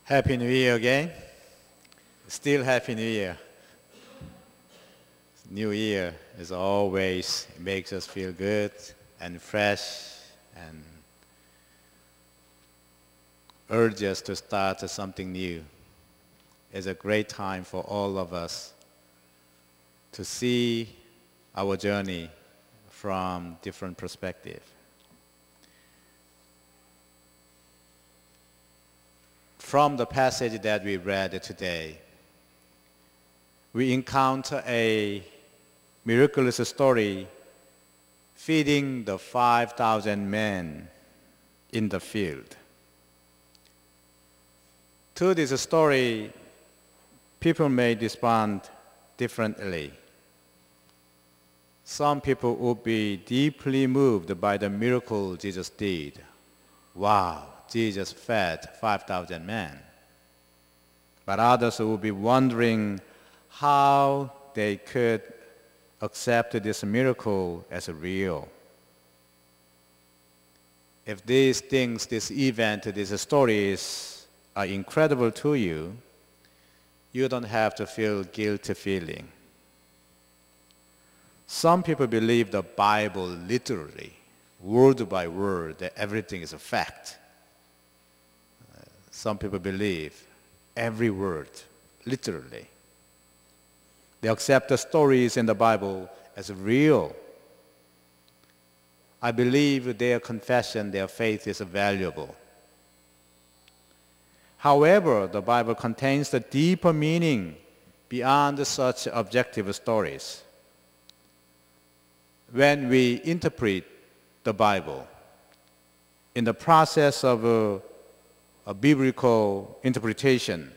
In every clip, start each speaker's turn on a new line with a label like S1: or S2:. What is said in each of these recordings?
S1: Happy New Year again. Still Happy New Year. New Year is always makes us feel good and fresh and urges us to start something new. It's a great time for all of us to see our journey from different perspectives. From the passage that we read today, we encounter a miraculous story feeding the 5,000 men in the field. To this story, people may respond differently. Some people will be deeply moved by the miracle Jesus did. Wow, Jesus fed 5,000 men. But others will be wondering how they could accept this miracle as real. If these things, this event, these stories are incredible to you, you don't have to feel guilty feeling. Some people believe the Bible literally, word by word, that everything is a fact. Some people believe every word, literally. They accept the stories in the Bible as real. I believe their confession, their faith is valuable. However, the Bible contains the deeper meaning beyond such objective stories. When we interpret the Bible, in the process of a biblical interpretation,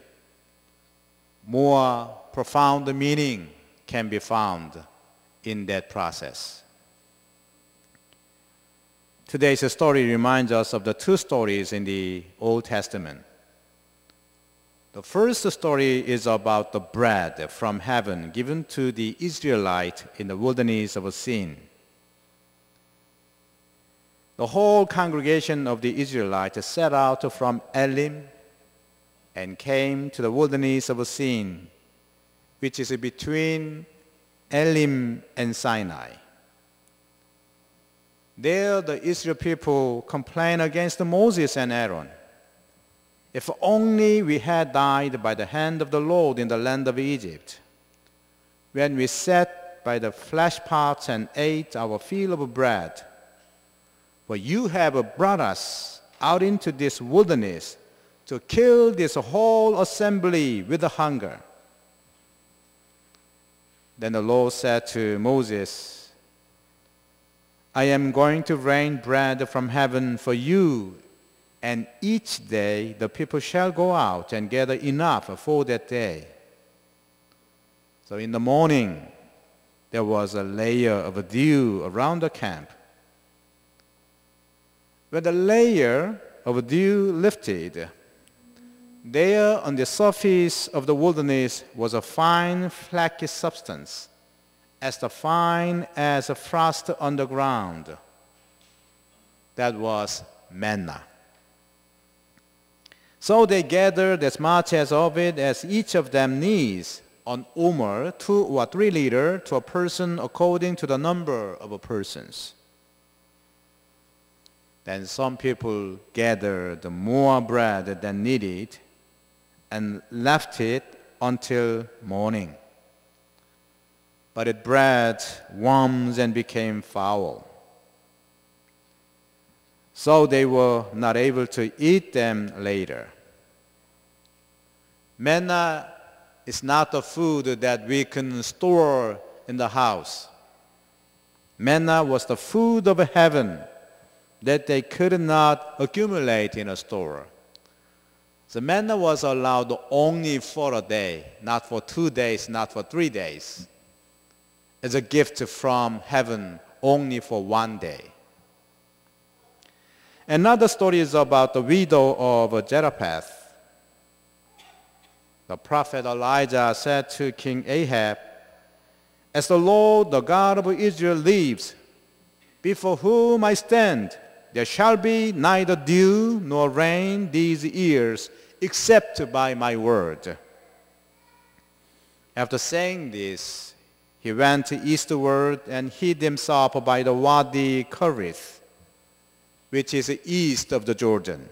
S1: more profound meaning can be found in that process. Today's story reminds us of the two stories in the Old Testament. The first story is about the bread from heaven given to the Israelites in the wilderness of Sin. The whole congregation of the Israelites set out from Elim and came to the wilderness of Sin, which is between Elim and Sinai. There the Israel people complained against Moses and Aaron. If only we had died by the hand of the Lord in the land of Egypt, when we sat by the flesh pots and ate our fill of bread. But you have brought us out into this wilderness to kill this whole assembly with hunger. Then the Lord said to Moses, I am going to rain bread from heaven for you, and each day the people shall go out and gather enough for that day. So in the morning, there was a layer of dew around the camp. When the layer of dew lifted, there on the surface of the wilderness was a fine flaky substance, as fine as frost on the ground. That was manna. So they gathered as much of it as each of them needs, an omer, 2 or 3 liters to a person according to the number of persons. Then some people gathered more bread than needed and left it until morning. But the bread warmed and became foul. So they were not able to eat them later. Manna is not a food that we can store in the house. Manna was the food of heaven that they could not accumulate in a store. The manna was allowed only for a day, not for 2 days, not for 3 days. It's a gift from heaven only for 1 day. Another story is about the widow of Zarephath. The prophet Elijah said to King Ahab, As the Lord, the God of Israel lives, before whom I stand, there shall be neither dew nor rain these years, except by my word. After saying this, he went eastward and hid himself by the Wadi Kerith, which is east of the Jordan.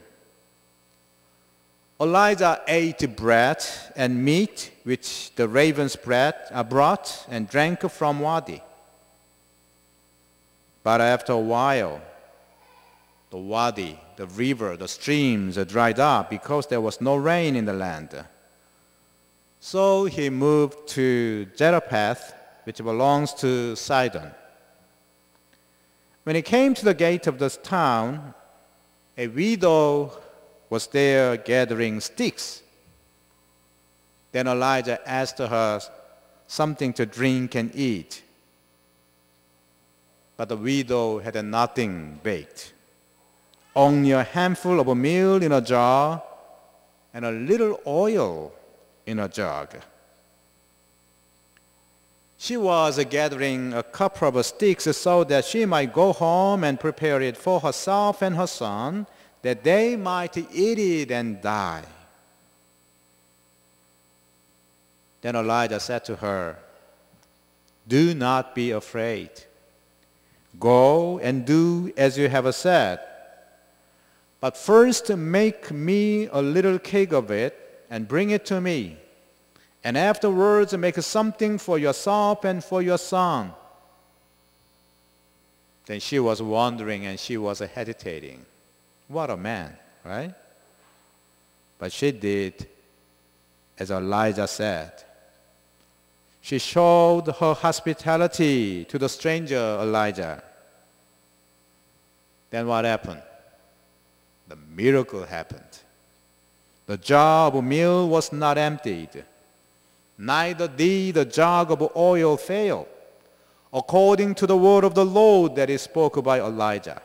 S1: Elijah ate bread and meat, which the ravens brought, and drank from Wadi. But after a while, the Wadi, the river, the streams dried up because there was no rain in the land. So he moved to Zarephath, which belongs to Sidon. When he came to the gate of this town, a widow was there gathering sticks. Then Elijah asked her something to drink and eat. But the widow had nothing baked, only a handful of meal in a jar and a little oil in a jug. She was gathering a couple of sticks so that she might go home and prepare it for herself and her son, that they might eat it and die. Then Elijah said to her, "Do not be afraid. Go and do as you have said. But first make me a little cake of it and bring it to me. And afterwards make something for yourself and for your son." Then she was wondering and she was hesitating. What a man, right? But she did as Elijah said. She showed her hospitality to the stranger Elijah. Then what happened? The miracle happened. The jar of meal was not emptied. Neither did the jug of oil fail, according to the word of the Lord that is spoken by Elijah.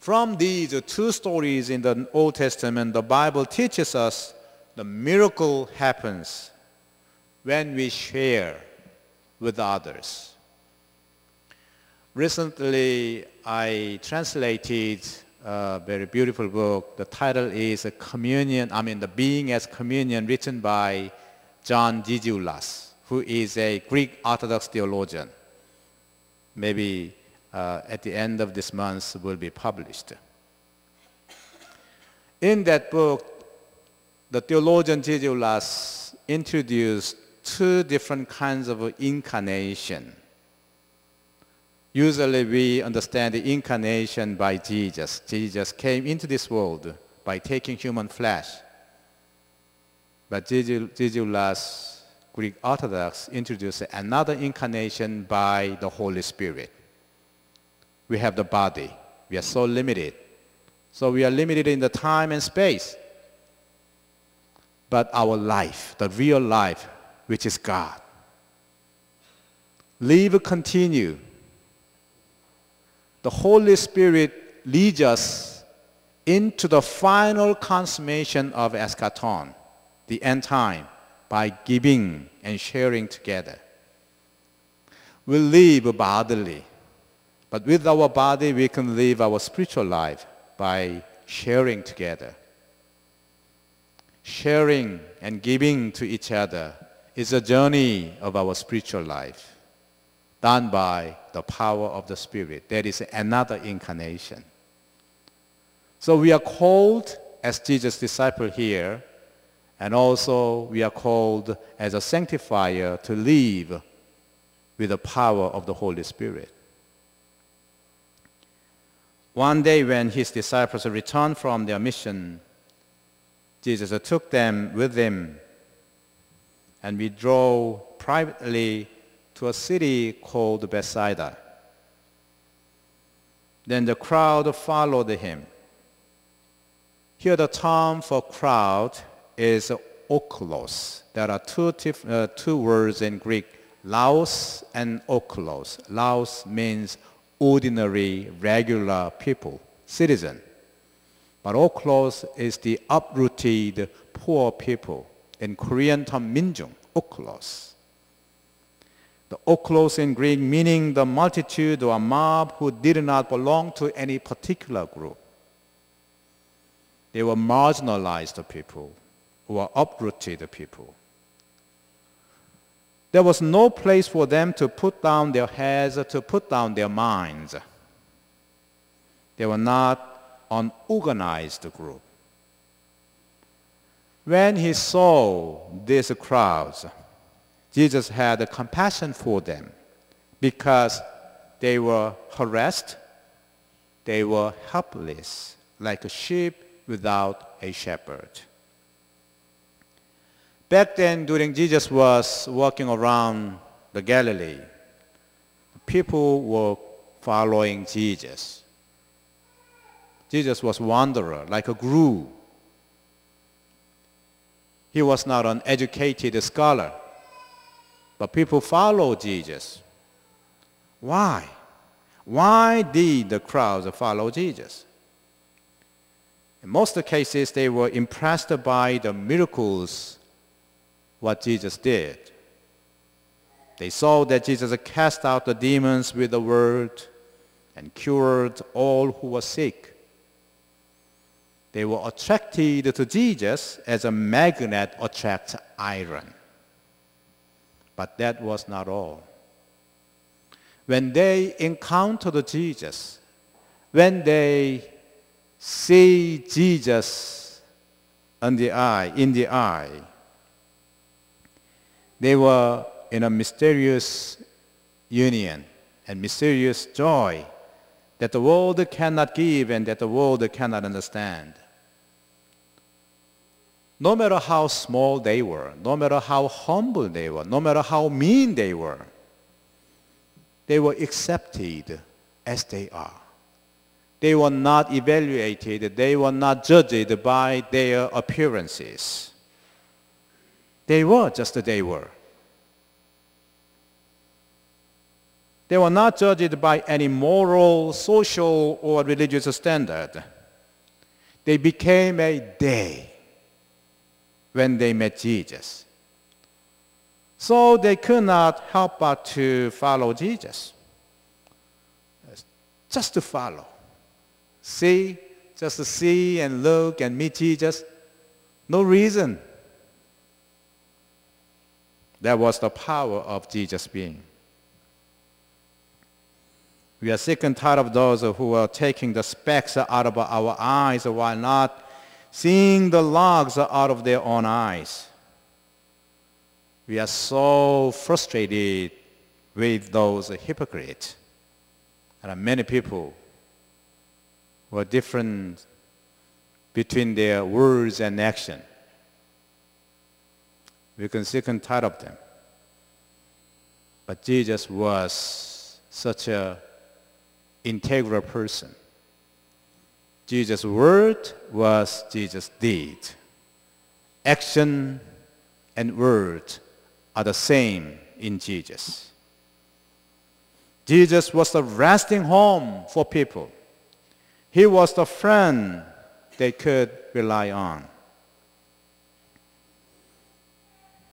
S1: From these two stories in the Old Testament, the Bible teaches us the miracle happens when we share with others. Recently, I translated a very beautiful book. The title is The Being as Communion, written by John Giziulas, who is a Greek Orthodox theologian. Maybe at the end of this month will be published. In that book, the theologian Giziulas introduced two different kinds of incarnation. Usually we understand the incarnation by Jesus. Jesus came into this world by taking human flesh. But Giziulas, Greek Orthodox, introduced another incarnation by the Holy Spirit. We have the body. We are so limited. So we are limited in the time and space. But our life, the real life, which is God, live continue. The Holy Spirit leads us into the final consummation of eschaton, the end time, by giving and sharing together. We live bodily, but with our body we can live our spiritual life by sharing together. Sharing and giving to each other is a journey of our spiritual life, done by the power of the Spirit. That is another incarnation. So we are called as Jesus' disciple here, and also we are called as a sanctifier to live with the power of the Holy Spirit. One day when his disciples returned from their mission, Jesus took them with him, and we drove privately to a city called Bethsaida. Then the crowd followed him. Here the term for crowd is oklos. There are two words in Greek, laos and oklos. Laos means ordinary, regular people, citizen. But oklos is the uprooted, poor people. In Korean term, 민중, oklos. The oklos in Greek meaning the multitude or mob who did not belong to any particular group. They were marginalized people, or uprooted people. There was no place for them to put down their heads, to put down their minds. They were not an organized group. When he saw these crowds, Jesus had compassion for them because they were harassed, they were helpless, like a sheep without a shepherd. Back then, during Jesus was walking around the Galilee, people were following Jesus. Jesus was a wanderer, like a guru. He was not an educated scholar, but people followed Jesus. Why? Why did the crowds follow Jesus? In most cases, they were impressed by the miracles what Jesus did. They saw that Jesus cast out the demons with the word and cured all who were sick. They were attracted to Jesus as a magnet attracts iron. But that was not all. When they encountered Jesus, when they see Jesus in the eye, they were in a mysterious union and mysterious joy that the world cannot give and that the world cannot understand. No matter how small they were, no matter how humble they were, no matter how mean they were accepted as they are. They were not evaluated, they were not judged by their appearances. They were just as they were. They were not judged by any moral, social, or religious standard. They became a they when they met Jesus. So they could not help but to follow Jesus. Just to follow. Just to see and look and meet Jesus. No reason. That was the power of Jesus being. We are sick and tired of those who are taking the specks out of our eyes while not seeing the logs out of their own eyes. We are so frustrated with those hypocrites. There are many people who are different between their words and action. We can sick and tired of them. But Jesus was such an integral person. Jesus' word was Jesus' deed. Action and word are the same in Jesus. Jesus was the resting home for people. He was the friend they could rely on.